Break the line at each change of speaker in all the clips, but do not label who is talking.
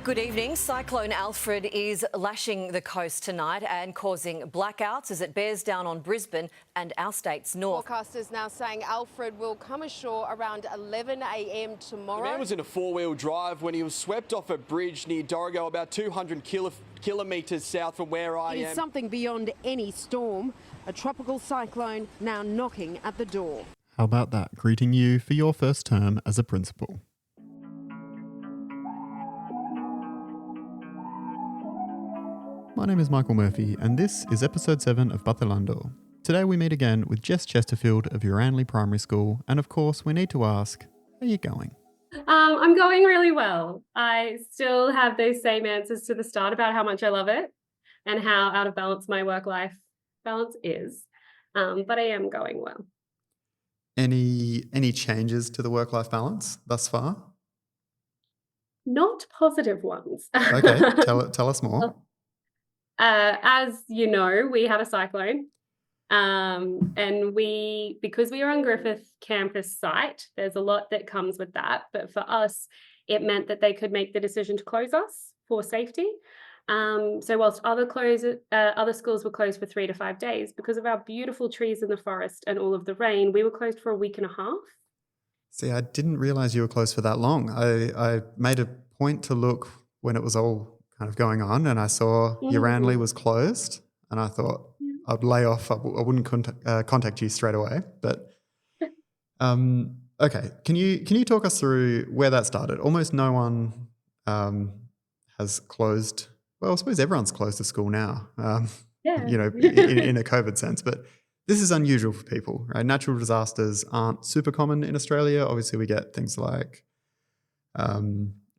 Good evening. Cyclone Alfred is lashing the coast tonight and causing blackouts as it bears down on Brisbane and our state's north.
Forecasters now saying Alfred will come ashore around 11 a.m. tomorrow.
The man was in a four-wheel drive when he was swept off a bridge near Dorrigo, about 200 kilometres south from where I am.
It is something beyond any storm. A tropical cyclone now knocking at the door.
How about that? Greeting you for your first term as a principal. My name is Michael Murphy, and this is episode 7 of Vacilando. Today we meet again with Jess Chesterfield of Uranley Primary School, and of course we need to ask, how are you going?
I'm going really well. I still have those same answers to the start about how much I love it and how out of balance my work-life balance is, but I am going well.
Any changes to the work-life balance thus far?
Not positive ones.
Okay, tell us more.
As you know, we had a cyclone, and because we are on Griffith campus site, there's a lot that comes with that. But for us, it meant that they could make the decision to close us for safety. So whilst other schools were closed for 3 to 5 days, because of our beautiful trees in the forest and all of the rain, we were closed for a week and a half.
See, I didn't realise you were closed for that long. I made a point to look when it was all kind of going on, and I saw Uranley was closed, and I thought I'd lay off. I wouldn't contact you straight away. But okay, can you talk us through where that started? Almost no one has closed. Well, I suppose everyone's closed the school now. You know, in a COVID sense, but this is unusual for people, right? Natural disasters aren't super common in Australia. Obviously, we get things like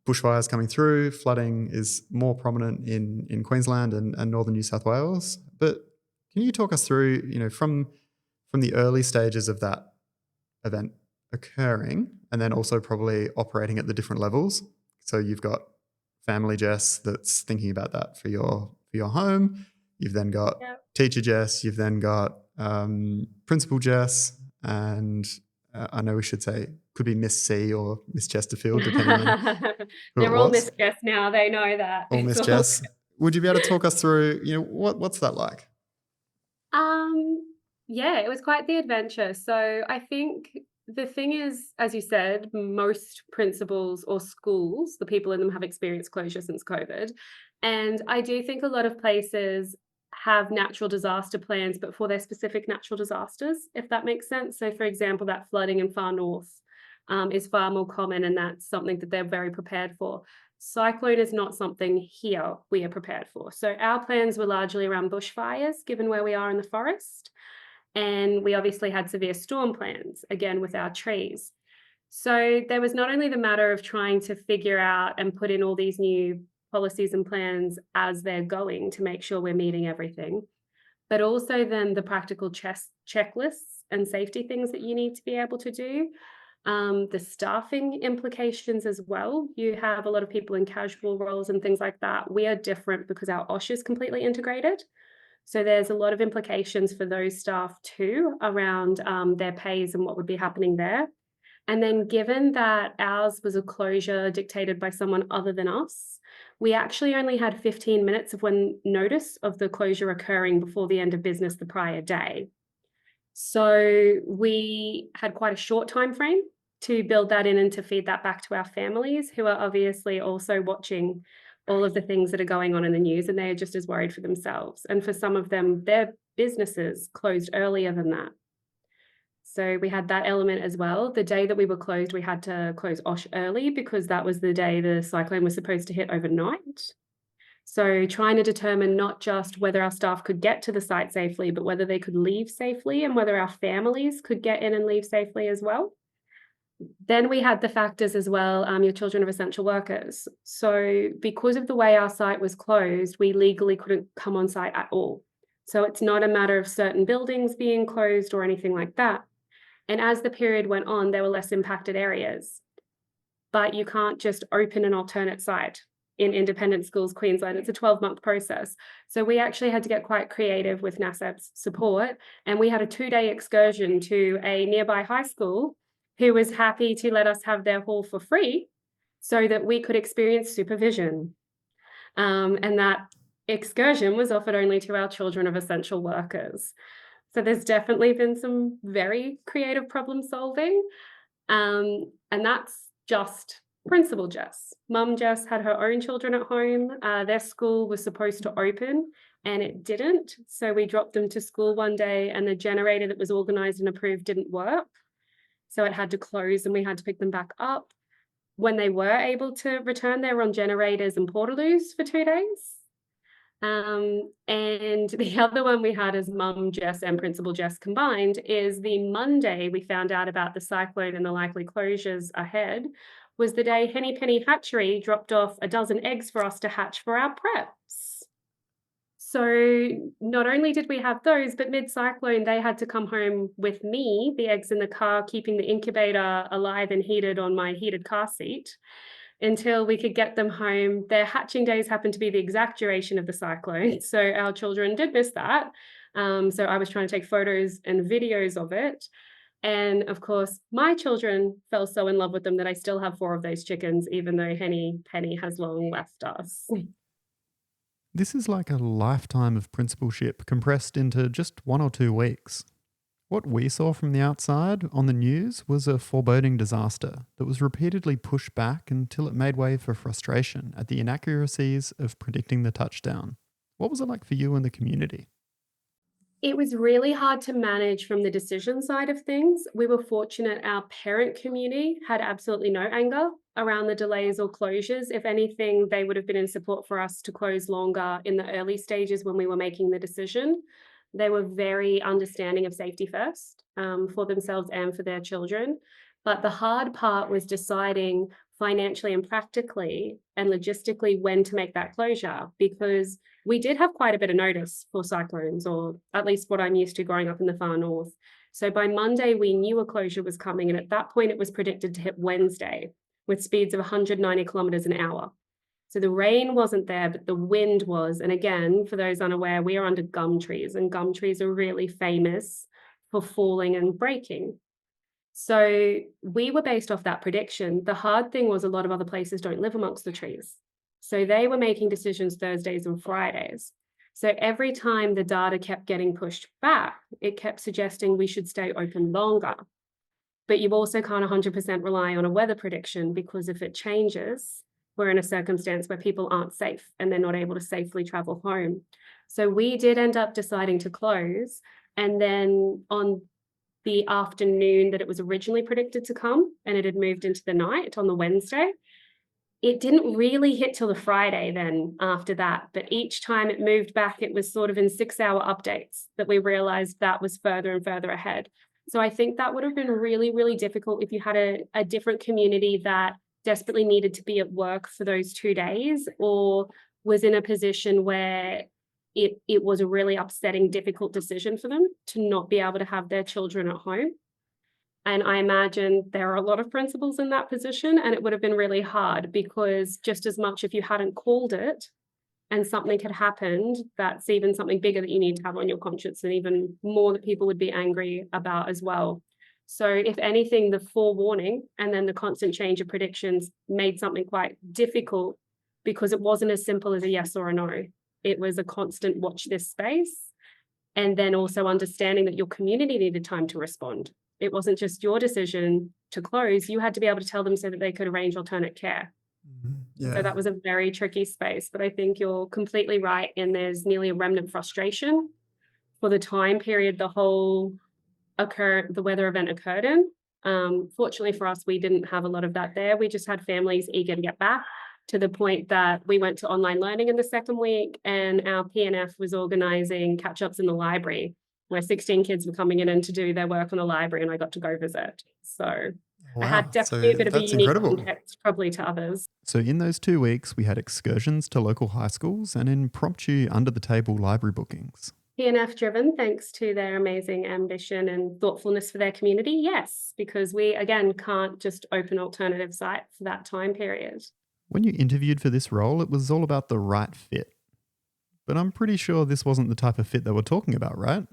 bushfires coming through. Flooding is more prominent in Queensland and northern New South Wales. But can you talk us through, you know, from the early stages of that event occurring, and then also probably operating at the different levels? So you've got family Jess that's thinking about that for your home. You've then got teacher Jess. You've then got principal Jess, and I know we should say could be Miss C or Miss Chesterfield, depending on who
They're
it
all
was.
Miss Jess now. They know that.
All Miss Jess. Would you be able to talk us through, you know, what's that like?
Yeah, it was quite the adventure. So I think the thing is, as you said, most principals or schools, the people in them have experienced closure since COVID. And I do think a lot of places have natural disaster plans, but for their specific natural disasters, if that makes sense. So for example, that flooding in far north is far more common, and that's something that they're very prepared for. Cyclone is not something here we are prepared for. So our plans were largely around bushfires, given where we are in the forest. And we obviously had severe storm plans, again, with our trees. So there was not only the matter of trying to figure out and put in all these new policies and plans as they're going to make sure we're meeting everything, but also then the practical checklists and safety things that you need to be able to do. The staffing implications as well. You have a lot of people in casual roles and things like that. We are different because our OSH is completely integrated. So there's a lot of implications for those staff too around their pays and what would be happening there. And then given that ours was a closure dictated by someone other than us, we actually only had 15 minutes of when notice of the closure occurring before the end of business the prior day. So we had quite a short time frame to build that in and to feed that back to our families, who are obviously also watching all of the things that are going on in the news, and they are just as worried for themselves. And for some of them, their businesses closed earlier than that. So we had that element as well. The day that we were closed, we had to close OSH early because that was the day the cyclone was supposed to hit overnight. So trying to determine not just whether our staff could get to the site safely, but whether they could leave safely and whether our families could get in and leave safely as well. Then we had the factors as well, your children of essential workers. So because of the way our site was closed, we legally couldn't come on site at all. So it's not a matter of certain buildings being closed or anything like that. And as the period went on, there were less impacted areas. But you can't just open an alternate site in independent schools, Queensland. It's a 12-month process. So we actually had to get quite creative with NASEP's support. And we had a 2-day excursion to a nearby high school who was happy to let us have their hall for free so that we could experience supervision. And that excursion was offered only to our children of essential workers. So there's definitely been some very creative problem solving. And that's just Principal Jess. Mum Jess had her own children at home. Their school was supposed to open and it didn't. So we dropped them to school one day and the generator that was organised and approved didn't work. So it had to close and we had to pick them back up. When they were able to return, they were on generators and portaloos for 2 days. And the other one we had as Mum Jess and Principal Jess combined is the Monday we found out about the cyclone and the likely closures ahead was the day Henny Penny Hatchery dropped off a dozen eggs for us to hatch for our preps. So not only did we have those, but mid-cyclone, they had to come home with me, the eggs in the car, keeping the incubator alive and heated on my heated car seat until we could get them home. Their hatching days happened to be the exact duration of the cyclone. So our children did miss that. So I was trying to take photos and videos of it. And of course, my children fell so in love with them that I still have 4 of those chickens, even though Henny Penny has long left us.
This is like a lifetime of principalship compressed into just 1 or 2 weeks. What we saw from the outside on the news was a foreboding disaster that was repeatedly pushed back until it made way for frustration at the inaccuracies of predicting the touchdown. What was it like for you and the community?
It was really hard to manage from the decision side of things. We were fortunate our parent community had absolutely no anger around the delays or closures. If anything, they would have been in support for us to close longer in the early stages when we were making the decision. They were very understanding of safety first for themselves and for their children. But the hard part was deciding financially and practically and logistically when to make that closure, because we did have quite a bit of notice for cyclones, or at least what I'm used to growing up in the far north. So by Monday, we knew a closure was coming. And at that point, it was predicted to hit Wednesday with speeds of 190 kilometers an hour. So the rain wasn't there, but the wind was. And again, for those unaware, we are under gum trees, and gum trees are really famous for falling and breaking. So we were based off that prediction. The hard thing was a lot of other places don't live amongst the trees. So they were making decisions Thursdays and Fridays. So every time the data kept getting pushed back, it kept suggesting we should stay open longer. But you also can't 100% rely on a weather prediction, because if it changes, we're in a circumstance where people aren't safe and they're not able to safely travel home. So we did end up deciding to close. And then on the afternoon that it was originally predicted to come, and it had moved into the night on the Wednesday, it didn't really hit till the Friday then after that. But each time it moved back, it was sort of in 6-hour updates that we realized that was further and further ahead. So I think that would have been really, really difficult if you had a different community that desperately needed to be at work for those 2 days, or was in a position where it was a really upsetting, difficult decision for them to not be able to have their children at home. And I imagine there are a lot of principals in that position, and it would have been really hard, because just as much if you hadn't called it and something had happened, that's even something bigger that you need to have on your conscience, and even more that people would be angry about as well. So if anything, the forewarning and then the constant change of predictions made something quite difficult, because it wasn't as simple as a yes or a no. It was a constant watch this space, and then also understanding that your community needed time to respond. It wasn't just your decision to close. You had to be able to tell them so that they could arrange alternate care.
Yeah.
So that was a very tricky space. But I think you're completely right. And there's nearly a remnant frustration for the time period the weather event occurred in. Fortunately for us, we didn't have a lot of that there. We just had families eager to get back, to the point that we went to online learning in the second week, and our PNF was organising catch-ups in the library, where 16 kids were coming in to do their work on the library, and I got to go visit. So I had definitely a bit of a
that's
unique
incredible.
context probably to others.
So in those 2 weeks, we had excursions to local high schools and impromptu under-the-table library bookings.
PNF driven, thanks to their amazing ambition and thoughtfulness for their community, yes, because we, again, can't just open alternative sites for that time period.
When you interviewed for this role, it was all about the right fit. But I'm pretty sure this wasn't the type of fit they were talking about, right?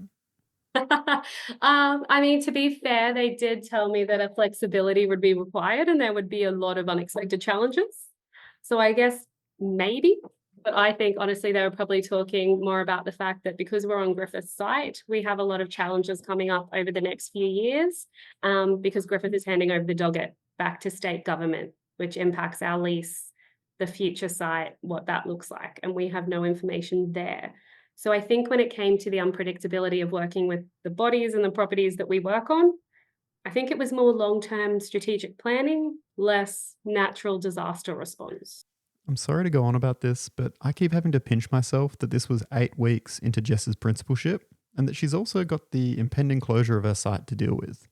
I mean, to be fair, they did tell me that a flexibility would be required and there would be a lot of unexpected challenges. So I guess maybe But I think honestly, they were probably talking more about the fact that because we're on Griffith's site, we have a lot of challenges coming up over the next few years, because Griffith is handing over the Doggett back to state government, which impacts our lease, the future site, what that looks like, and we have no information there. So I think when it came to the unpredictability of working with the bodies and the properties that we work on, I think it was more long-term strategic planning, less natural disaster response.
I'm sorry to go on about this, but I keep having to pinch myself that this was 8 weeks into Jess's principalship and that she's also got the impending closure of her site to deal with.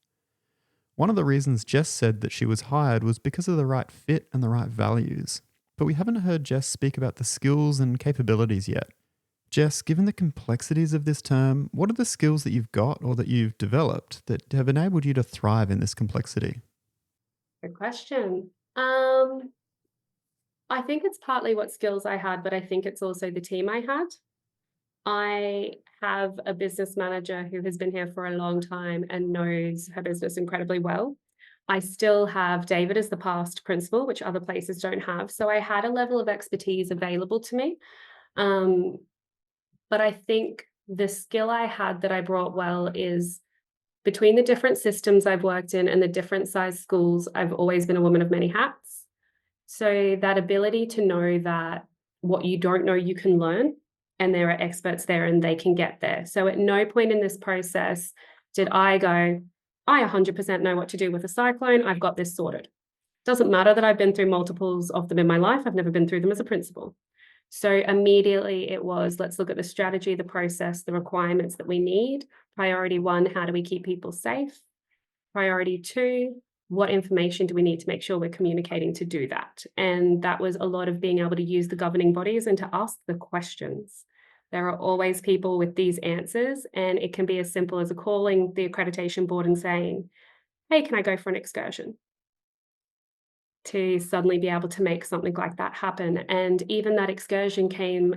One of the reasons Jess said that she was hired was because of the right fit and the right values, but we haven't heard Jess speak about the skills and capabilities yet. Jess, given the complexities of this term, what are the skills that you've got or that you've developed that have enabled you to thrive in this complexity?
Good question. I think it's partly what skills I had, but I think it's also the team I had. I have a business manager who has been here for a long time and knows her business incredibly well. I still have David as the past principal, which other places don't have. So I had a level of expertise available to me. But I think the skill I had that I brought well is between the different systems I've worked in and the different size schools, I've always been a woman of many hats. So that ability to know that what you don't know, you can learn, and there are experts there and they can get there. So at no point in this process did I go, I 100% know what to do with a cyclone. I've got this sorted. Doesn't matter that I've been through multiples of them in my life. I've never been through them as a principal. So immediately it was, let's look at the strategy, the process, the requirements that we need. Priority 1, how do we keep people safe? Priority 2, what information do we need to make sure we're communicating to do that? And that was a lot of being able to use the governing bodies and to ask the questions. There are always people with these answers, and it can be as simple as calling the accreditation board and saying, hey, can I go for an excursion? To suddenly be able to make something like that happen. And even that excursion came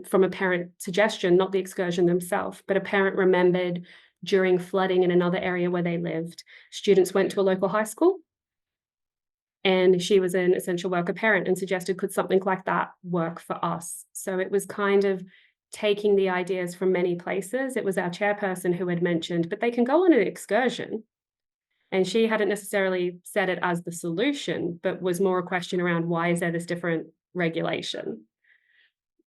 from a parent suggestion, not the excursion themselves, but a parent remembered during flooding in another area where they lived, students went to a local high school, and she was an essential worker parent and suggested, could something like that work for us? So it was kind of taking the ideas from many places. It was our chairperson who had mentioned, but they can go on an excursion. And she hadn't necessarily said it as the solution, but was more a question around why is there this different regulation?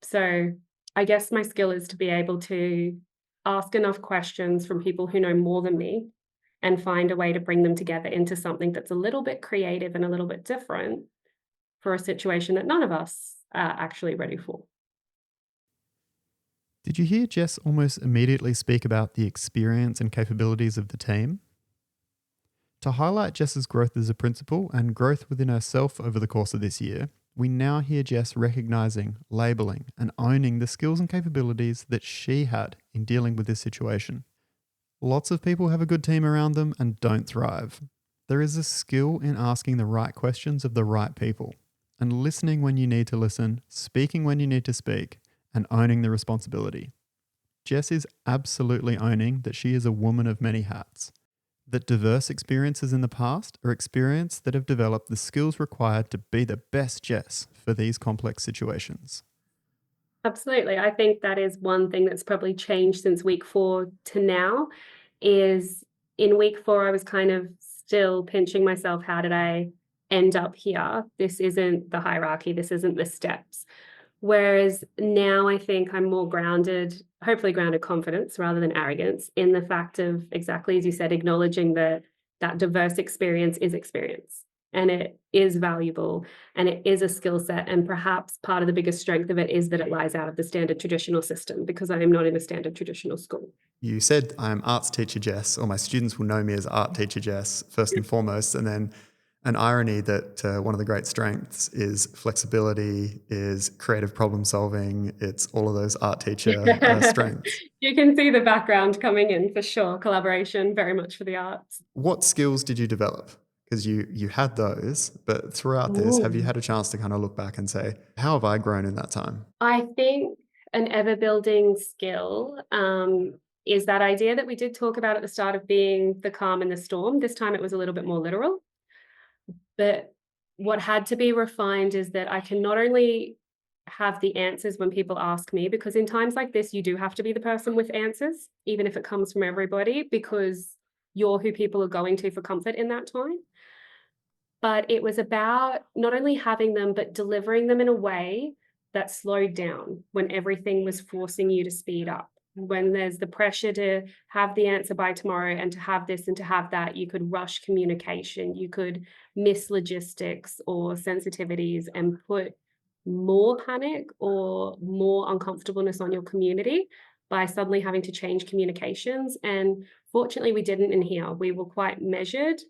So I guess my skill is to be able to ask enough questions from people who know more than me and find a way to bring them together into something that's a little bit creative and a little bit different for a situation that none of us are actually ready for.
Did you hear Jess almost immediately speak about the experience and capabilities of the team? To highlight Jess's growth as a principal and growth within herself over the course of this year, we now hear Jess recognising, labelling and owning the skills and capabilities that she had in dealing with this situation. Lots of people have a good team around them and don't thrive. There is a skill in asking the right questions of the right people and listening when you need to listen, speaking when you need to speak, and owning the responsibility. Jess is absolutely owning that she is a woman of many hats, that diverse experiences in the past are experience that have developed the skills required to be the best Jess for these complex situations.
Absolutely. I think that is one thing that's probably changed since week 4 to now, is in week 4, I was kind of still pinching myself. How did I end up here? This isn't the hierarchy. This isn't the steps. Whereas now I think I'm more grounded, hopefully grounded confidence rather than arrogance, in the fact of, exactly as you said, acknowledging that that diverse experience is experience and it is valuable and it is a skill set. And perhaps part of the biggest strength of it is that it lies out of the standard traditional system, because I am not in a standard traditional school.
You said I'm arts teacher Jess, or my students will know me as art teacher Jess first and foremost, and then an irony that one of the great strengths is flexibility, is creative problem solving. It's all of those art teacher strengths.
You can see the background coming in for sure. Collaboration, very much for the arts.
What skills did you develop? Because you had those, but throughout this, have you had a chance to kind of look back and say, how have I grown in that time?
I think an ever-building skill is that idea that we did talk about at the start of being the calm in the storm. This time it was a little bit more literal. But what had to be refined is that I can not only have the answers when people ask me, because in times like this, you do have to be the person with answers, even if it comes from everybody, because you're who people are going to for comfort in that time. But it was about not only having them, but delivering them in a way that slowed down when everything was forcing you to speed up. When there's the pressure to have the answer by tomorrow and to have this and to have that, you could rush communication, you could miss logistics or sensitivities and put more panic or more uncomfortableness on your community by suddenly having to change communications. And fortunately, we didn't in here. We were quite measured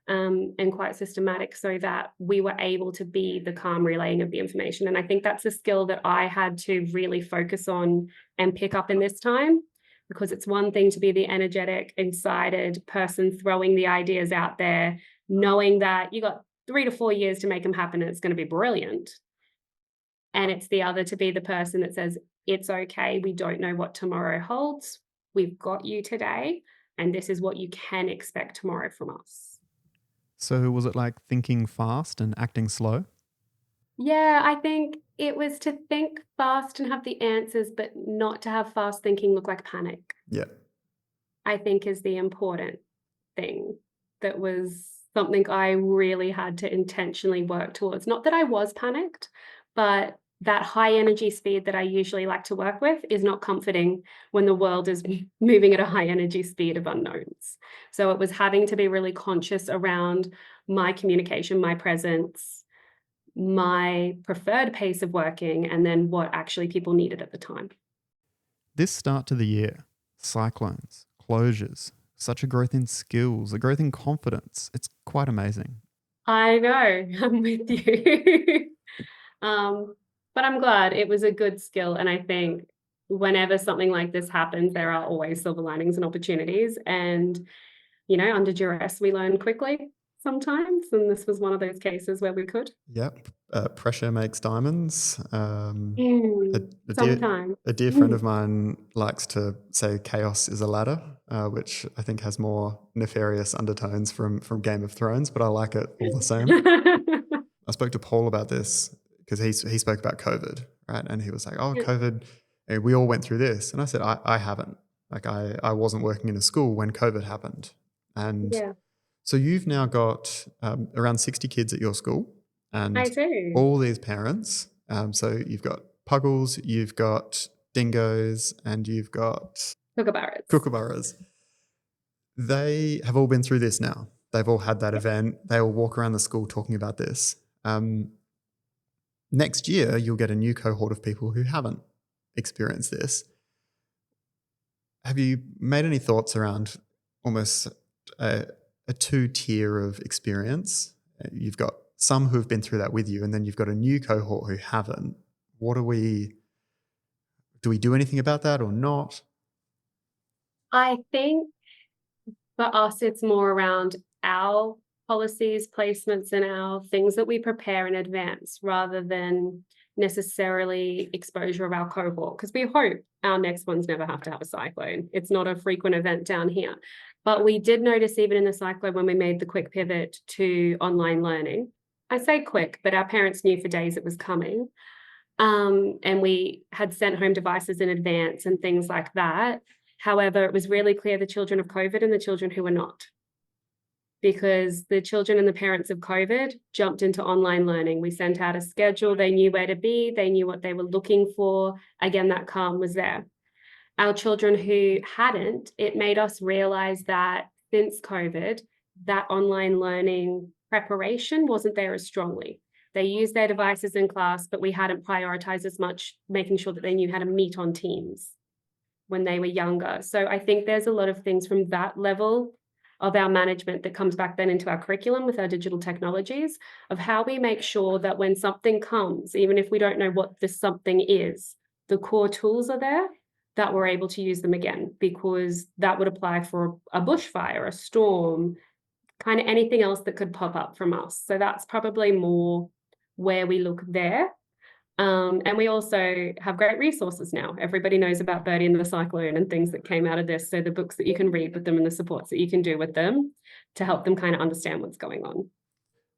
and quite systematic so that we were able to be the calm relaying of the information. And I think that's a skill that I had to really focus on and pick up in this time, because it's one thing to be the energetic, excited person throwing the ideas out there, knowing that you got 3 to 4 years to make them happen and it's going to be brilliant. And it's the other to be the person that says, it's okay, we don't know what tomorrow holds. We've got you today, and this is what you can expect tomorrow from us.
So was it like thinking fast and acting slow?
Yeah, I think it was to think fast and have the answers, but not to have fast thinking look like panic,
Yeah.
I think is the important thing. That was something I really had to intentionally work towards. Not that I was panicked, but that high energy speed that I usually like to work with is not comforting when the world is moving at a high energy speed of unknowns. So it was having to be really conscious around my communication, my presence, my preferred pace of working, and then what actually people needed at the time.
This start to the year, cyclones, closures, such a growth in skills, a growth in confidence. It's quite amazing.
I know, I'm with you. But I'm glad it was a good skill. And I think whenever something like this happens, there are always silver linings and opportunities. And, under duress, we learn quickly sometimes. And this was one of those cases where we could.
Yep. Pressure makes diamonds.
Sometimes.
A dear friend of mine likes to say chaos is a ladder, which I think has more nefarious undertones from Game of Thrones, but I like it all the same. I spoke to Paul about this because he spoke about COVID, right? And he was like, oh, COVID, we all went through this. And I said, I haven't. Like I wasn't working in a school when COVID happened. And so you've now got around 60 kids at your school and
I do.
all these parents. So you've got puggles, you've got dingoes, and you've got kookaburras. They have all been through this now. They've all had that event. They all walk around the school talking about this. Next year, you'll get a new cohort of people who haven't experienced this. Have you made any thoughts around almost a two-tier of experience? You've got some who've been through that with you, and then you've got a new cohort who haven't. Do we do anything about that or not?
I think for us, it's more around our policies, placements, and our things that we prepare in advance rather than necessarily exposure of our cohort, because we hope our next ones never have to have a cyclone. It's not a frequent event down here. But we did notice even in the cyclone when we made the quick pivot to online learning, I say quick, but our parents knew for days it was coming. And we had sent home devices in advance and things like that. However, it was really clear the children of COVID and the children who were not. Because the children and the parents of COVID jumped into online learning. We sent out a schedule. They knew where to be. They knew what they were looking for. Again, that calm was there. Our children who hadn't, it made us realize that since COVID, that online learning preparation wasn't there as strongly. They used their devices in class, but we hadn't prioritized as much, making sure that they knew how to meet on Teams when they were younger. So I think there's a lot of things from that level of our management that comes back then into our curriculum with our digital technologies of how we make sure that when something comes, even if we don't know what this something is, the core tools are there, that we're able to use them again, because that would apply for a bushfire, a storm, kind of anything else that could pop up from us. So that's probably more where we look there. And we also have great resources now. Everybody knows about Birdie and the Cyclone and things that came out of this. So the books that you can read with them and the supports that you can do with them to help them kind of understand what's going on.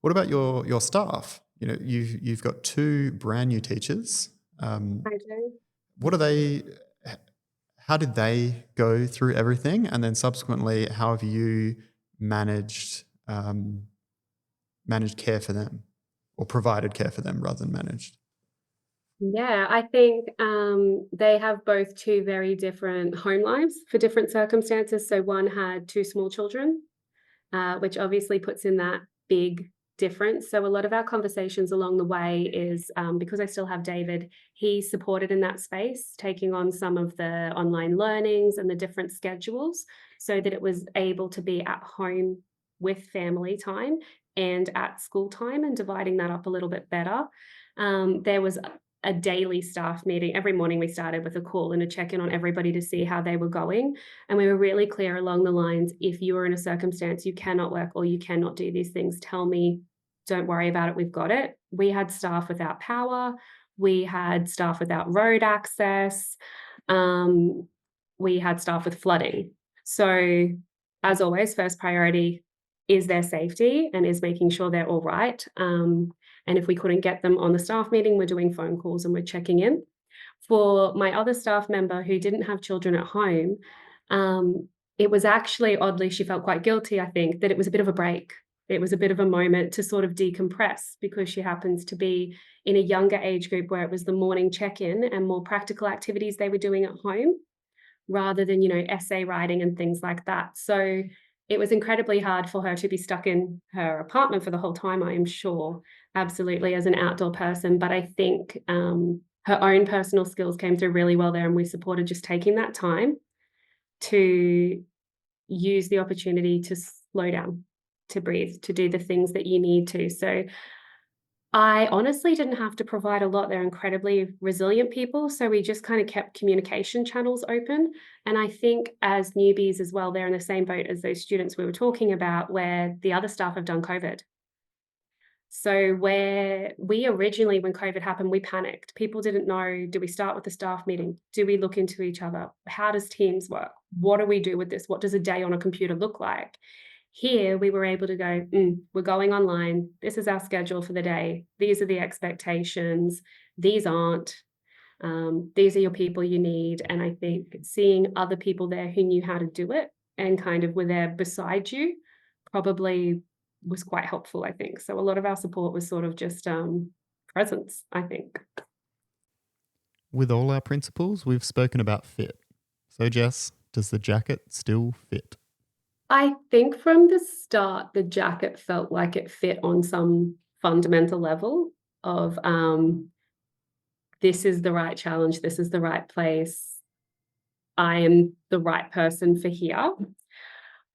What about your staff? You've got 2 brand new teachers
I do.
What are they? How did they go through everything, and then subsequently, how have you managed managed care for them, or provided care for them rather than managed?
Yeah, I think they have both two very different home lives for different circumstances. So one had two small children, which obviously puts in that big difference. So a lot of our conversations along the way is because I still have David, he's supported in that space, taking on some of the online learnings and the different schedules so that it was able to be at home with family time and at school time and dividing that up a little bit better. There was a daily staff meeting. Every morning we started with a call and a check-in on everybody to see how they were going. And we were really clear along the lines, if you are in a circumstance you cannot work or you cannot do these things, tell me, don't worry about it, we've got it. We had staff without power. We had staff without road access. We had staff with flooding. So as always, first priority is their safety and is making sure they're all right. And if we couldn't get them on the staff meeting, we're doing phone calls and we're checking in. For my other staff member who didn't have children at home, it was actually oddly, she felt quite guilty, I think, that it was a bit of a break. It was a bit of a moment to sort of decompress because she happens to be in a younger age group where it was the morning check-in and more practical activities they were doing at home rather than, essay writing and things like that. So it was incredibly hard for her to be stuck in her apartment for the whole time, I am sure, absolutely, as an outdoor person. But I think her own personal skills came through really well there, and we supported just taking that time to use the opportunity to slow down, to breathe, to do the things that you need to. So I honestly didn't have to provide a lot. They're incredibly resilient people. So we just kind of kept communication channels open. And I think as newbies as well, they're in the same boat as those students we were talking about, where the other staff have done COVID. So where we originally, when COVID happened, we panicked. People didn't know, do we start with the staff meeting? Do we look into each other? How does Teams work? What do we do with this? What does a day on a computer look like? Here, we were able to go, we're going online. This is our schedule for the day. These are the expectations. These aren't. These are your people you need. And I think seeing other people there who knew how to do it and kind of were there beside you probably was quite helpful, I think. So a lot of our support was sort of just presence, I think.
With all our principals, we've spoken about fit. So, Jess, does the jacket still fit?
I think from the start, the jacket felt like it fit on some fundamental level of this is the right challenge, this is the right place, I am the right person for here.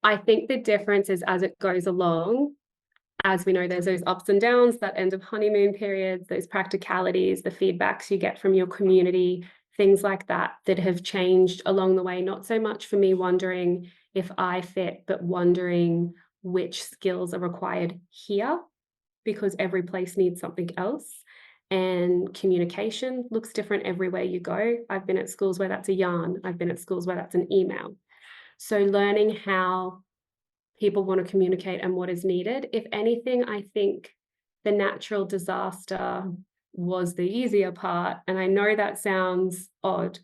I think the difference is as it goes along, as we know, there's those ups and downs, that end of honeymoon periods, those practicalities, the feedbacks you get from your community, things like that, that have changed along the way. Not so much for me wondering if I fit, but wondering which skills are required here, because every place needs something else. And communication looks different everywhere you go. I've been at schools where that's a yarn. I've been at schools where that's an email. So learning how people want to communicate and what is needed. If anything, I think the natural disaster was the easier part. And I know that sounds odd,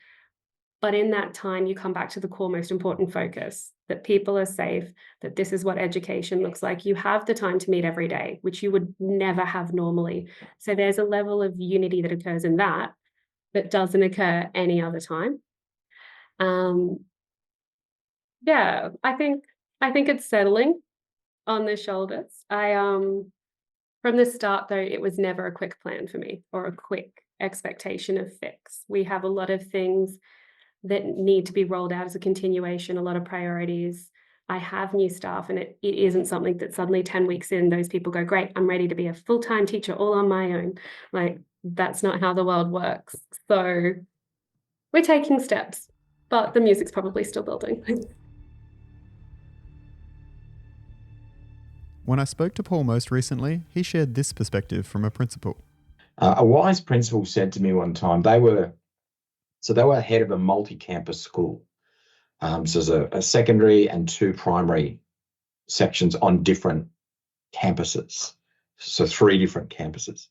but in that time, you come back to the core most important focus, that people are safe, that this is what education looks like. You have the time to meet every day, which you would never have normally. So there's a level of unity that occurs in that doesn't occur any other time. Yeah, I think it's settling on the shoulders. From the start, though, it was never a quick plan for me or a quick expectation of fix. We have a lot of things that need to be rolled out as a continuation, a lot of priorities. I have new staff, and it isn't something that suddenly 10 weeks in, those people go, great, I'm ready to be a full-time teacher all on my own. Like, that's not how the world works. So we're taking steps, but the music's probably still building.
When I spoke to Paul most recently, he shared this perspective from a principal.
A wise principal said to me one time, they were head of a multi-campus school. So there's a secondary and two primary sections on different campuses. So 3 different campuses.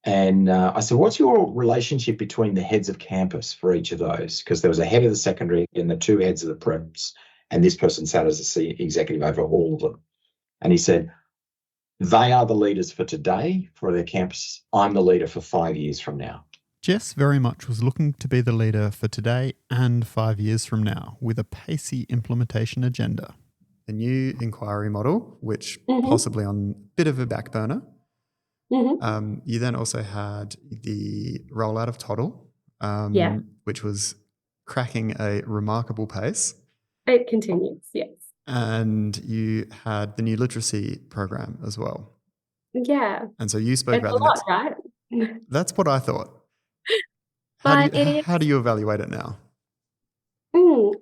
And I said, what's your relationship between the heads of campus for each of those? Because there was a head of the secondary and the two heads of the preps, and this person sat as a executive over all of them. And he said, they are the leaders for today for their campus. I'm the leader for 5 years from now.
Jess very much was looking to be the leader for today and 5 years from now, with a pacey implementation agenda. A new inquiry model, which possibly on a bit of a back burner. You then also had the rollout of Toddle, which was cracking a remarkable pace.
It continues, yes.
And you had the new literacy program as well.
Yeah.
And so you spoke
It's
about
a
the
lot,
next.
right?
That's what I thought.
But it is.
How do you evaluate it now?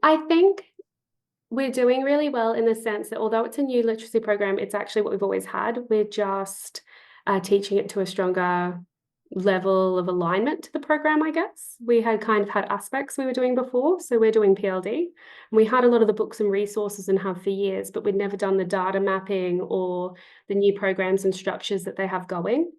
I think we're doing really well in the sense that although it's a new literacy program, it's actually what we've always had. We're just teaching it to a stronger level of alignment to the program, I guess. We had kind of had aspects we were doing before. So we're doing PLD. And we had a lot of the books and resources and have for years, but we'd never done the data mapping or the new programs and structures that they have going.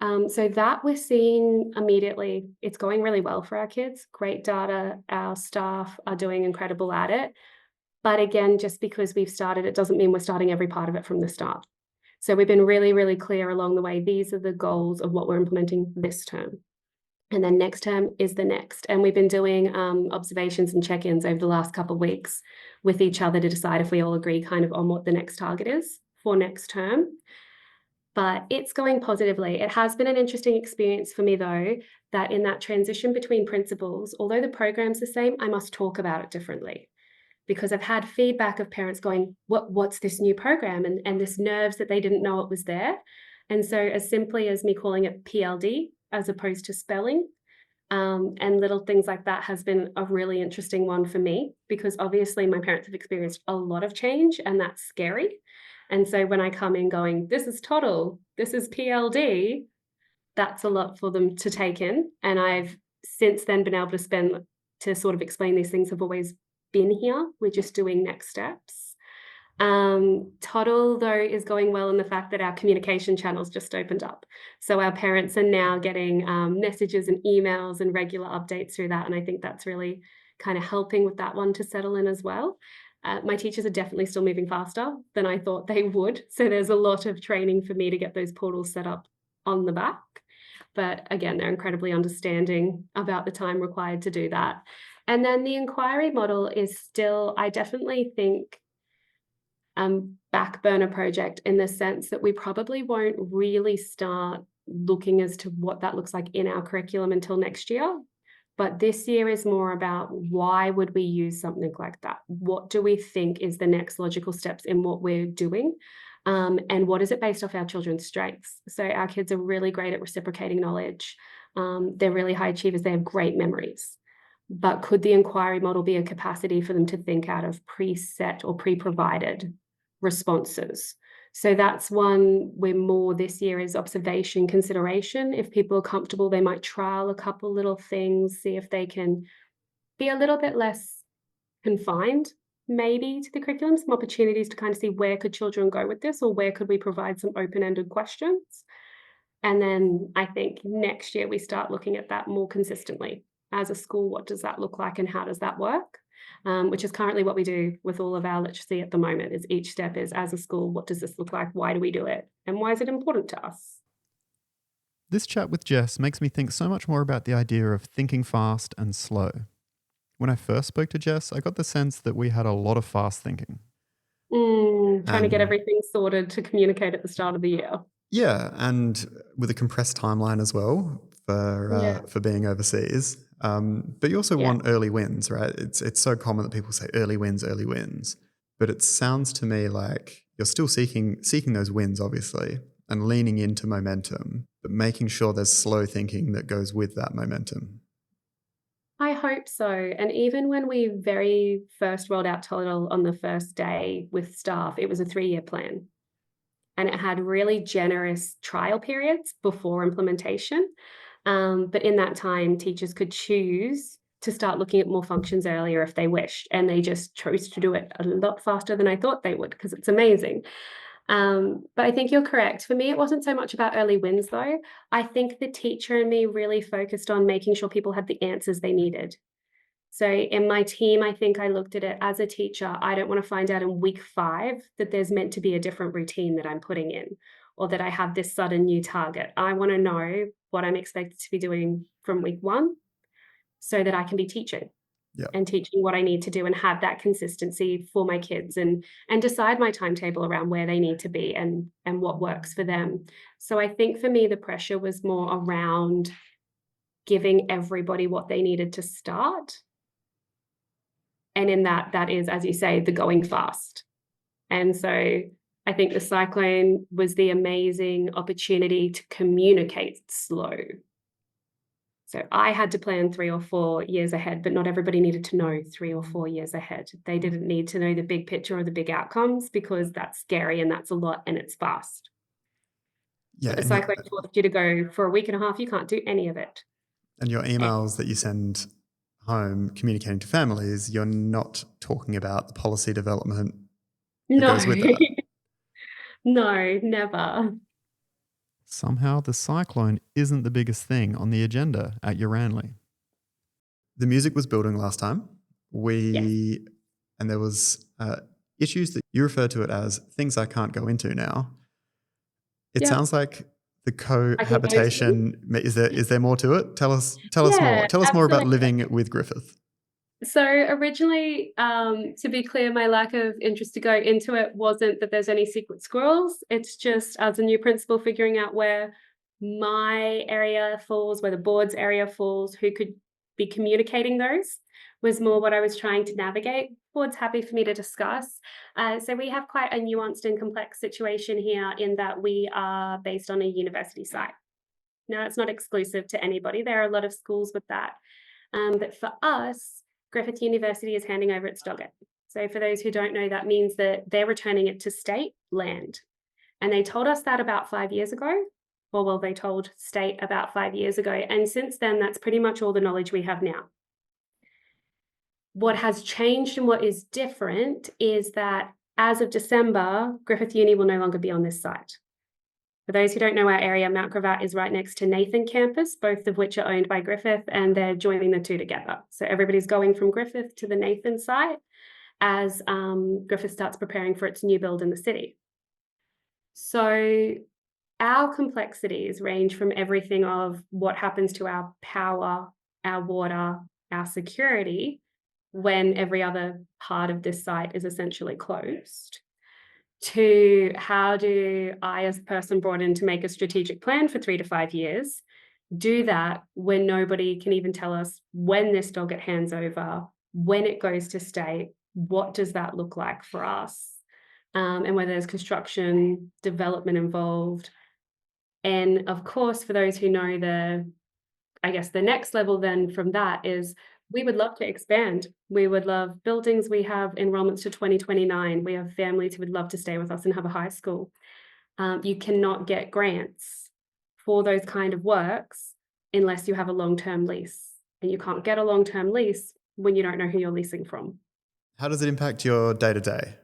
So that we're seeing immediately, it's going really well for our kids. Great data. Our staff are doing incredible at it. But again, just because we've started, it doesn't mean we're starting every part of it from the start. So we've been really, really clear along the way. These are the goals of what we're implementing this term. And then next term is the next. And we've been doing observations and check-ins over the last couple of weeks with each other to decide if we all agree kind of on what the next target is for next term. But it's going positively. It has been an interesting experience for me, though, that in that transition between principals, although the program's the same, I must talk about it differently. Because I've had feedback of parents going, what's this new program? And this nerves that they didn't know it was there. And so as simply as me calling it PLD as opposed to spelling, and little things like that has been a really interesting one for me, because obviously my parents have experienced a lot of change and that's scary. And so when I come in going, this is Toddle, this is PLD, that's a lot for them to take in. And I've since then been able to sort of explain these things have always been here. We're just doing next steps. Toddle, though, is going well in the fact that our communication channels just opened up. So our parents are now getting messages and emails and regular updates through that. And I think that's really kind of helping with that one to settle in as well. My teachers are definitely still moving faster than I thought they would. So there's a lot of training for me to get those portals set up on the back. But again, they're incredibly understanding about the time required to do that. And then the inquiry model is still, I definitely think, back burner project in the sense that we probably won't really start looking as to what that looks like in our curriculum until next year. But this year is more about why would we use something like that? What do we think is the next logical steps in what we're doing? And what is it based off our children's strengths? So our kids are really great at reciprocating knowledge. They're really high achievers. They have great memories. But could the inquiry model be a capacity for them to think out of preset or pre-provided responses? So that's one where more this year is observation consideration. If people are comfortable, they might trial a couple little things, see if they can be a little bit less confined maybe to the curriculum, some opportunities to kind of see where could children go with this or where could we provide some open-ended questions. And then I think next year we start looking at that more consistently. As a school, what does that look like and how does that work? Which is currently what we do with all of our literacy at the moment, is each step is, as a school, what does this look like? Why do we do it? And why is it important to us?
This chat with Jess makes me think so much more about the idea of thinking fast and slow. When I first spoke to Jess, I got the sense that we had a lot of fast thinking.
Trying to get everything sorted to communicate at the start of the year.
Yeah, and with a compressed timeline as well for being overseas. But you also want early wins, right? It's so common that people say early wins. But it sounds to me like you're still seeking those wins, obviously, and leaning into momentum, but making sure there's slow thinking that goes with that momentum.
I hope so. And even when we very first rolled out Toddle on the first day with staff, it was a 3-year plan. And it had really generous trial periods before implementation. But in that time, teachers could choose to start looking at more functions earlier if they wished. And they just chose to do it a lot faster than I thought they would, because it's amazing. But I think you're correct. For me, it wasn't so much about early wins, though. I think the teacher and me really focused on making sure people had the answers they needed. So in my team, I think I looked at it as a teacher. I don't want to find out in week 5 that there's meant to be a different routine that I'm putting in, or that I have this sudden new target. I want to know what I'm expected to be doing from week 1 so that I can be teaching.
Yeah.
And teaching what I need to do and have that consistency for my kids, and decide my timetable around where they need to be and what works for them. So I think for me, the pressure was more around giving everybody what they needed to start. And in that is, as you say, the going fast. And so I think the cyclone was the amazing opportunity to communicate slow. So I had to plan 3 or 4 years ahead, but not everybody needed to know 3 or 4 years ahead. They didn't need to know the big picture or the big outcomes, because that's scary and that's a lot and it's fast.
Yeah.
But the cyclone forced you to go for a week and a half, you can't do any of it.
And your emails that you send home communicating to families, you're not talking about the policy development that
No,
goes with that.
no, never.
Somehow the cyclone isn't the biggest thing on the agenda at your Ranley. The music was building last time.
Yes.
And there was issues that you refer to it as things I can't go into now. It
Yeah.
sounds like the
I can go to them.
cohabitation, is there more to it? Tell us more.
Yeah,
Tell us more about
absolutely.
living with Griffith.
So originally, to be clear, my lack of interest to go into it wasn't that there's any secret squirrels. It's just, as a new principal, figuring out where my area falls, where the board's area falls, who could be communicating those, was more what I was trying to navigate. Board's happy for me to discuss. So we have quite a nuanced and complex situation here, in that we are based on a university site. Now, it's not exclusive to anybody. There are a lot of schools with that. But for us, Griffith University is handing over its dogget. So for those who don't know, that means that they're returning it to state land. And they told us that about 5 years ago. Well, they told state about 5 years ago. And since then, that's pretty much all the knowledge we have now. What has changed and what is different is that as of December, Griffith Uni will no longer be on this site. For those who don't know our area, Mount Gravatt is right next to Nathan campus, both of which are owned by Griffith, and they're joining the two together. So everybody's going from Griffith to the Nathan site as Griffith starts preparing for its new build in the city. So our complexities range from everything of what happens to our power, our water, our security, when every other part of this site is essentially closed, to how do I, as a person brought in to make a strategic plan for 3 to 5 years, do that when nobody can even tell us when this dogget hands over, when it goes to state, what does that look like for us, and whether there's construction, development involved. And of course, for those who know the next level then from that is, we would love to expand. We would love buildings. We have enrollments to 2029. We have families who would love to stay with us and have a high school. You cannot get grants for those kind of works unless you have a long-term lease. And you can't get a long-term lease when you don't know who you're leasing from.
How does it impact your day-to-day?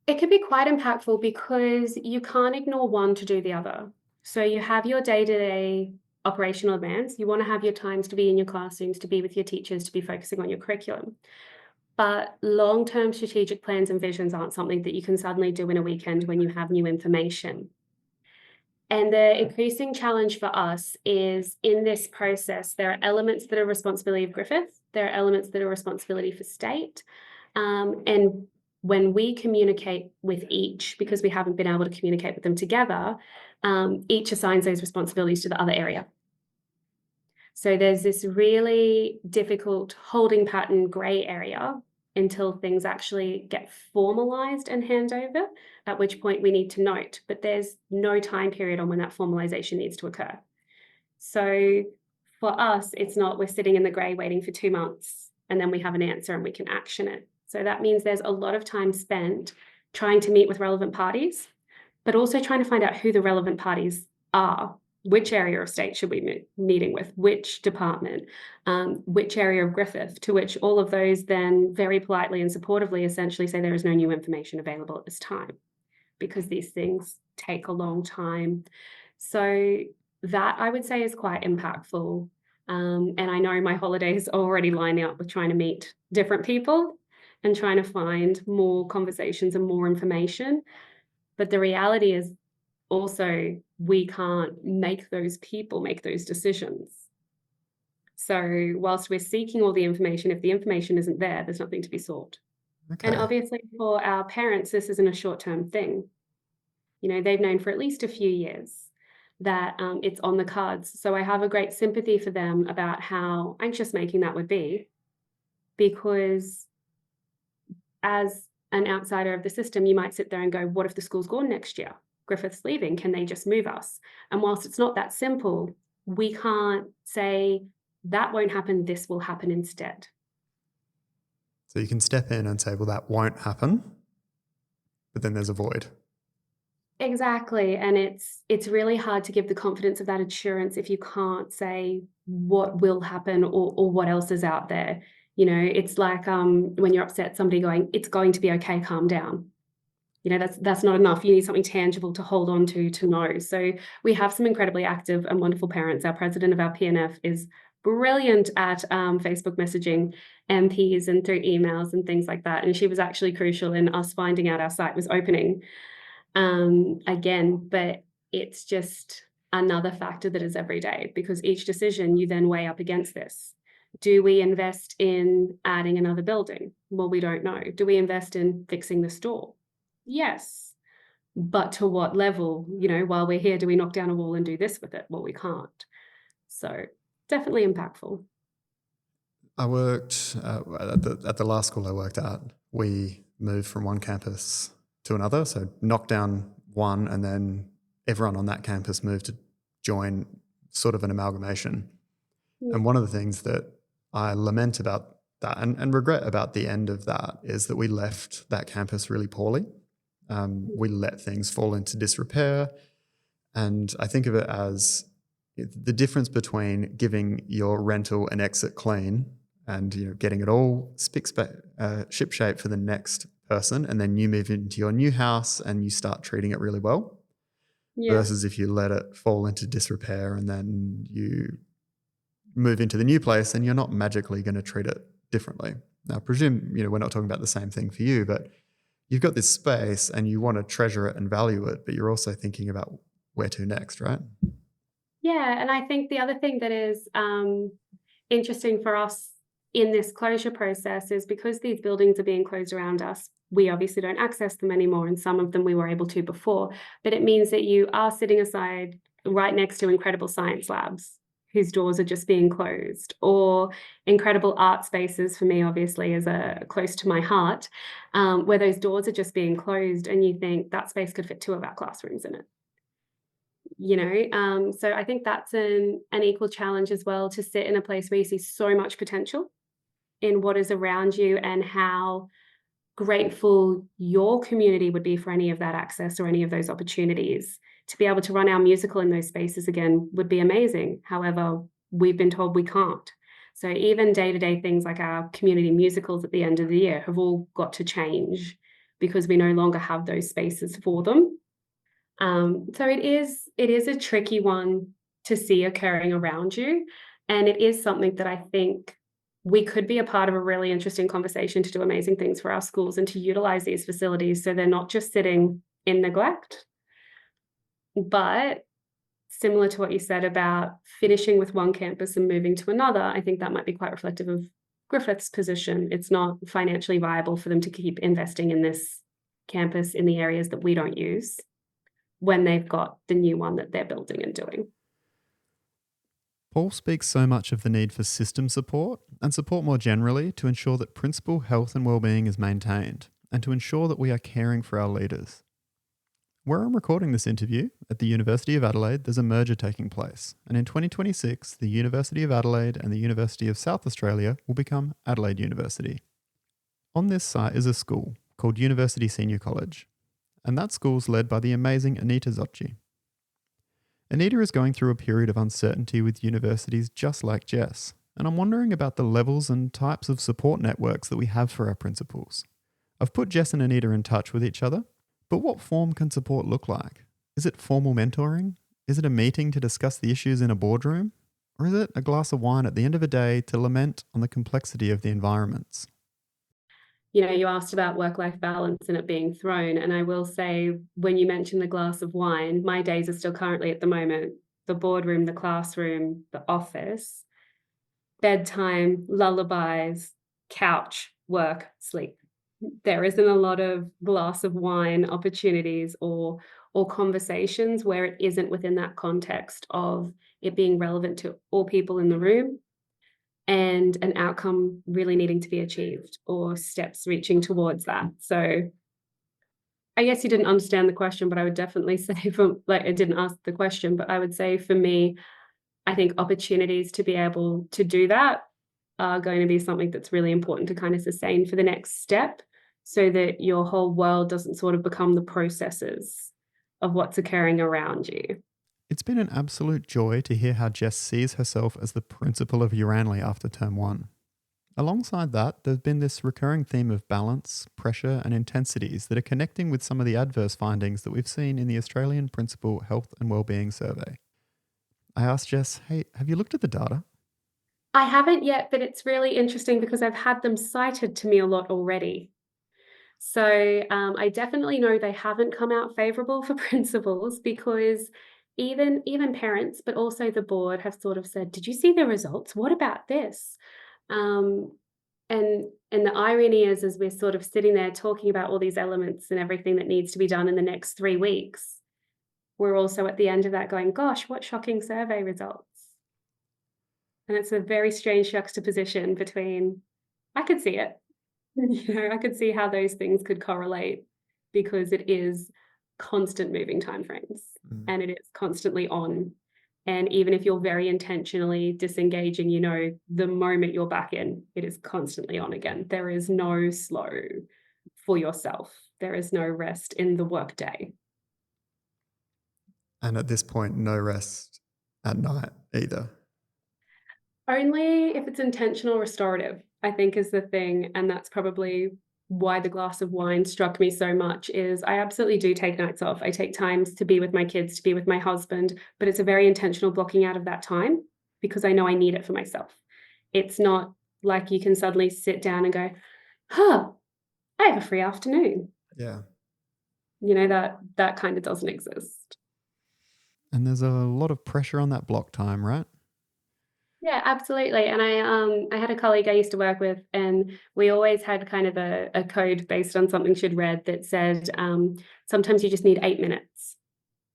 It can be quite impactful because you can't ignore one to do the other. So you have your day-to-day operational demands. You want to have your times to be in your classrooms, to be with your teachers, to be focusing on your curriculum. But long-term strategic plans and visions aren't something that you can suddenly do in a weekend when you have new information. And the increasing challenge for us is, in this process, there are elements that are responsibility of Griffith. There are elements that are responsibility for state. And when we communicate with each, because we haven't been able to communicate with them together, each assigns those responsibilities to the other area. So there's this really difficult holding pattern grey area until things actually get formalized and hand over, at which point we need to note, but there's no time period on when that formalization needs to occur. So for us, it's not we're sitting in the grey waiting for 2 months and then we have an answer and we can action it. So that means there's a lot of time spent trying to meet with relevant parties, but also trying to find out who the relevant parties are Which area of state should we be meeting with? Which department? Which area of Griffith? To which all of those then very politely and supportively essentially say there is no new information available at this time, because these things take a long time. So that, I would say, is quite impactful. And I know my holidays are already lining up with trying to meet different people and trying to find more conversations and more information. But the reality is also we can't make those people make those decisions. So whilst we're seeking all the information, if the information isn't there, there's nothing to be sought.
Okay.
And obviously for our parents, this isn't a short-term thing. You know, they've known for at least a few years that it's on the cards. So I have a great sympathy for them about how anxious making that would be, because as an outsider of the system, you might sit there and go, what if the school's gone next year? Griffith's leaving, can they just move us? And whilst it's not that simple, we can't say that won't happen, this will happen instead.
So you can step in and say, well, that won't happen, but then there's a void.
Exactly. And it's really hard to give the confidence of that assurance if you can't say what will happen or what else is out there. You know, it's like when you're upset, somebody going, it's going to be okay, calm down. You know, that's not enough. You need something tangible to hold on to know. So we have some incredibly active and wonderful parents. Our president of our PNF is brilliant at Facebook messaging MPs and through emails and things like that. And she was actually crucial in us finding out our site was opening again. But it's just another factor that is every day, because each decision you then weigh up against this. Do we invest in adding another building? Well, we don't know. Do we invest in fixing the store? Yes, but to what level? You know, while we're here, do we knock down a wall and do this with it? Well, we can't. So definitely impactful.
I worked at the last school I worked at. We moved from one campus to another, so knocked down one, and then everyone on that campus moved to join sort of an amalgamation.
Yeah.
And one of the things that I lament about that and regret about the end of that is that we left that campus really poorly. We let things fall into disrepair. And I think of it as the difference between giving your rental an exit clean and, you know, getting it all shipshape for the next person, and then you move into your new house and you start treating it really well, versus if you let it fall into disrepair and then you move into the new place and you're not magically going to treat it differently. Now, I presume, you know, we're not talking about the same thing for you, but you've got this space and you want to treasure it and value it, but you're also thinking about where to next, right?
Yeah, and I think the other thing that is interesting for us in this closure process is because these buildings are being closed around us, we obviously don't access them anymore, and some of them we were able to before, but it means that you are sitting aside right next to incredible science labs whose doors are just being closed, or incredible art spaces, for me obviously is close to my heart, where those doors are just being closed and you think that space could fit 2 of our classrooms in it. You know, so I think that's an equal challenge as well, to sit in a place where you see so much potential in what is around you and how grateful your community would be for any of that access or any of those opportunities. To be able to run our musical in those spaces again would be amazing. However, we've been told we can't. So even day-to-day things like our community musicals at the end of the year have all got to change because we no longer have those spaces for them. So it is a tricky one to see occurring around you. And it is something that I think we could be a part of a really interesting conversation to do amazing things for our schools and to utilize these facilities so they're not just sitting in neglect. But similar to what you said about finishing with one campus and moving to another, I think that might be quite reflective of Griffith's position. It's not financially viable for them to keep investing in this campus in the areas that we don't use when they've got the new one that they're building and doing.
Paul speaks so much of the need for system support and support more generally to ensure that principal health and wellbeing is maintained and to ensure that we are caring for our leaders. Where I'm recording this interview, at the University of Adelaide, there's a merger taking place, and in 2026, the University of Adelaide and the University of South Australia will become Adelaide University. On this site is a school called University Senior College, and that school's led by the amazing Anita Zocchi. Anita is going through a period of uncertainty with universities just like Jess, and I'm wondering about the levels and types of support networks that we have for our principals. I've put Jess and Anita in touch with each other, but what form can support look like? Is it formal mentoring? Is it a meeting to discuss the issues in a boardroom? Or is it a glass of wine at the end of a day to lament on the complexity of the environments?
You know, you asked about work-life balance and it being thrown. And I will say, when you mentioned the glass of wine, my days are still currently at the moment the boardroom, the classroom, the office, bedtime, lullabies, couch, work, sleep. There isn't a lot of glass of wine opportunities or conversations where it isn't within that context of it being relevant to all people in the room and an outcome really needing to be achieved or steps reaching towards that. So I guess you didn't understand the question, but I would definitely say I didn't ask the question, but I would say for me, I think opportunities to be able to do that are going to be something that's really important to kind of sustain for the next step so that your whole world doesn't sort of become the processes of what's occurring around you.
It's been an absolute joy to hear how Jess sees herself as the principal of Uranley after term 1. Alongside that, there's been this recurring theme of balance, pressure and intensities that are connecting with some of the adverse findings that we've seen in the Australian Principal Health and Wellbeing Survey. I asked Jess, hey, have you looked at the data?
I haven't yet, but it's really interesting because I've had them cited to me a lot already. So I definitely know they haven't come out favourable for principals because even parents, but also the board have sort of said, did you see the results? What about this? And the irony is, as we're sort of sitting there talking about all these elements and everything that needs to be done in the next 3 weeks, we're also at the end of that going, gosh, what shocking survey results. And it's a very strange juxtaposition between, I could see it, I could see how those things could correlate because it is constant moving timeframes and it is constantly on. And even if you're very intentionally disengaging, the moment you're back in, it is constantly on again. There is no slow for yourself. There is no rest in the workday.
And at this point, no rest at night either.
Only if it's intentional restorative, I think is the thing. And that's probably why the glass of wine struck me so much is I absolutely do take nights off. I take times to be with my kids, to be with my husband, but it's a very intentional blocking out of that time because I know I need it for myself. It's not like you can suddenly sit down and go, I have a free afternoon.
Yeah.
That kind of doesn't exist.
And there's a lot of pressure on that block time, right?
Yeah, absolutely. And I had a colleague I used to work with, and we always had kind of a code based on something she'd read that said sometimes you just need 8 minutes.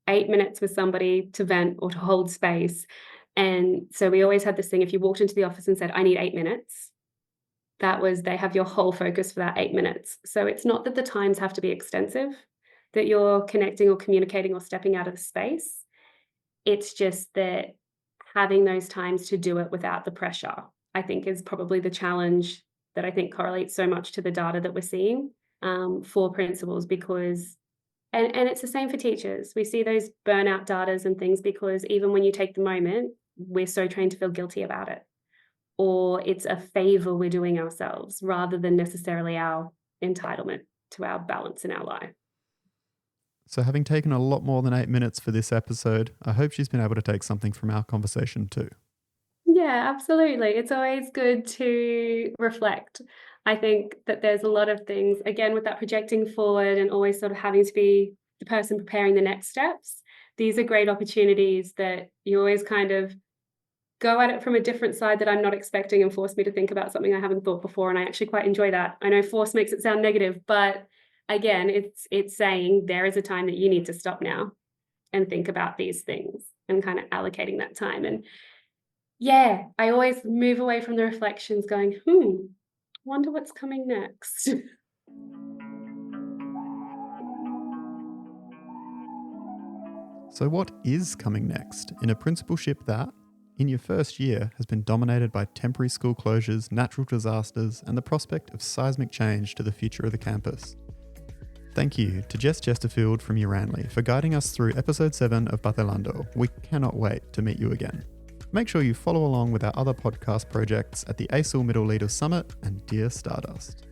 8 minutes with somebody to vent or to hold space. And so we always had this thing, if you walked into the office and said, I need 8 minutes, they have your whole focus for that 8 minutes. So it's not that the times have to be extensive, that you're connecting or communicating or stepping out of the space. It's just that having those times to do it without the pressure, I think is probably the challenge that I think correlates so much to the data that we're seeing for principals because, and it's the same for teachers. We see those burnout datas and things because even when you take the moment, we're so trained to feel guilty about it. Or it's a favor we're doing ourselves rather than necessarily our entitlement to our balance in our life.
So having taken a lot more than 8 minutes for this episode, I hope she's been able to take something from our conversation too.
Yeah, absolutely. It's always good to reflect. I think that there's a lot of things, again, with that projecting forward and always sort of having to be the person preparing the next steps. These are great opportunities that you always kind of go at it from a different side that I'm not expecting and force me to think about something I haven't thought before. And I actually quite enjoy that. I know force makes it sound negative, but again, it's saying there is a time that you need to stop now and think about these things and kind of allocating that time. And yeah, I always move away from the reflections going, wonder what's coming next.
So what is coming next in a principalship that, in your first year, has been dominated by temporary school closures, natural disasters, and the prospect of seismic change to the future of the campus? thank you to Jess Chesterfield from Uranley for guiding us through episode 7 of Vacilando. We cannot wait to meet you again. Make sure you follow along with our other podcast projects at the ASIL Middle Leaders Summit and Dear Stardust.